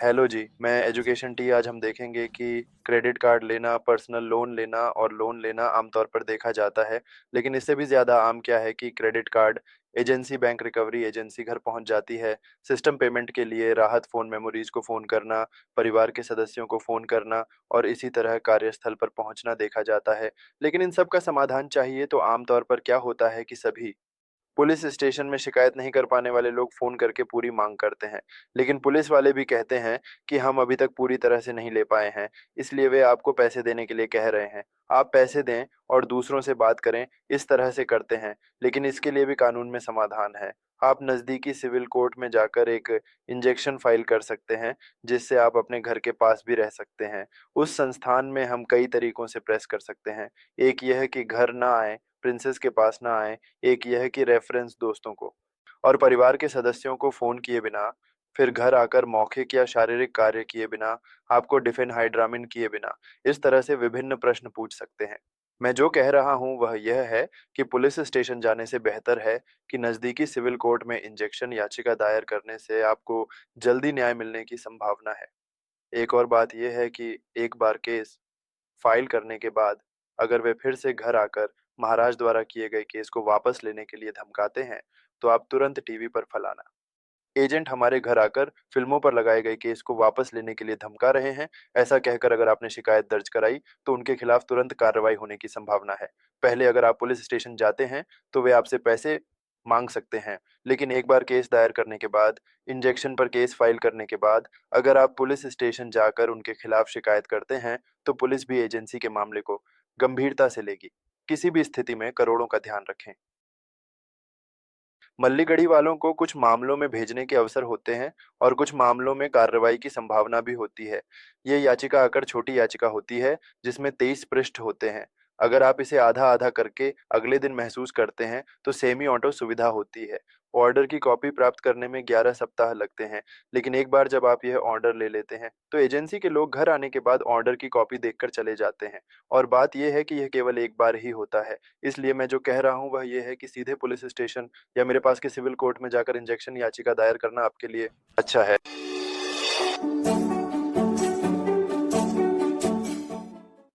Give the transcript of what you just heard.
Hello जी, मैं education T आज हम देखेंगे कि क्रेडिट कार्ड लेना, पर्सनल लोन लेना और लोन लेना आमतौर पर देखा जाता है। लेकिन इससे भी ज़्यादा आम क्या है कि credit card agency, bank recovery agency घर पहुंच जाती है। सिस्टम पेमेंट के लिए राहत फ़ोन मेमोरीज को फ़ोन करना, परिवार के सदस्यों को फ़ोन करना और इसी तरह कार्यस्थल पर पहुंचना देखा जाता है। लेकिन इन सब का समाधान चाहिए तो आमतौर पर क्या होता है कि सभी पुलिस स्टेशन में शिकायत नहीं कर पाने वाले लोग फोन करके पूरी मांग करते हैं। लेकिन पुलिस वाले भी कहते हैं कि हम अभी तक पूरी तरह से नहीं ले पाए हैं, इसलिए वे आपको पैसे देने के लिए कह रहे हैं। आप पैसे दें और दूसरों से बात करें, इस तरह से करते हैं। लेकिन इसके लिए भी कानून में समाधान है। आप नज़दीकी सिविल कोर्ट में जाकर एक इंजेक्शन फाइल कर सकते हैं, जिससे आप अपने घर के पास भी रह सकते हैं। उस संस्थान में हम कई तरीकों से प्रेस कर सकते हैं। एक यह कि घर ना आए, प्रिंसेस के पास ना आए। एक यह है कि रेफरेंस दोस्तों को और परिवार के सदस्यों को फोन किए बिना, फिर घर आकर मौखिक या शारीरिक कार्य किए बिना, आपको डिफेनहाइड्रामिन किए बिना, इस तरह से विभिन्न प्रश्न पूछ सकते हैं। मैं जो कह रहा हूं वह यह है कि पुलिस स्टेशन जाने से बेहतर है कि नजदीकी सिविल कोर्ट में इंजेक्शन याचिका दायर करने से आपको जल्दी न्याय मिलने की संभावना है। एक और बात यह है कि एक बार केस फाइल करने के बाद अगर वे फिर से घर आकर महाराज द्वारा किए गए केस को वापस लेने के लिए धमकाते हैं, तो आप तुरंत टीवी पर फलाना एजेंट हमारे घर आकर फिल्मों पर लगाए गए केस को वापस लेने के लिए धमका रहे हैं, ऐसा कहकर अगर आपने शिकायत दर्ज कराई तो उनके खिलाफ तुरंत कार्रवाई होने की संभावना है। पहले अगर आप पुलिस स्टेशन जाते हैं तो वे आपसे पैसे मांग सकते हैं। लेकिन एक बार केस दायर करने के बाद, इंजेक्शन पर केस फाइल करने के बाद, अगर आप पुलिस स्टेशन जाकर उनके खिलाफ शिकायत करते हैं तो पुलिस भी एजेंसी के मामले को गंभीरता से लेगी। किसी भी स्थिति में करोड़ों का ध्यान रखें। मल्लीगढ़ी वालों को कुछ मामलों में भेजने के अवसर होते हैं और कुछ मामलों में कार्रवाई की संभावना भी होती है। ये याचिका आकर छोटी याचिका होती है, जिसमें 23 पृष्ठ होते हैं। अगर आप इसे आधा आधा करके अगले दिन महसूस करते हैं तो सेमी ऑटो सुविधा होती है। ऑर्डर की कॉपी प्राप्त करने में 11 सप्ताह लगते हैं। लेकिन एक बार जब आप यह ऑर्डर ले लेते हैं तो एजेंसी के लोग घर आने के बाद ऑर्डर की कॉपी देखकर चले जाते हैं। और बात यह है कि यह केवल एक बार ही होता है। इसलिए मैं जो कह रहा हूं वह यह है कि सीधे पुलिस स्टेशन या मेरे पास के सिविल कोर्ट में जाकर इंजेक्शन याचिका दायर करना आपके लिए अच्छा है।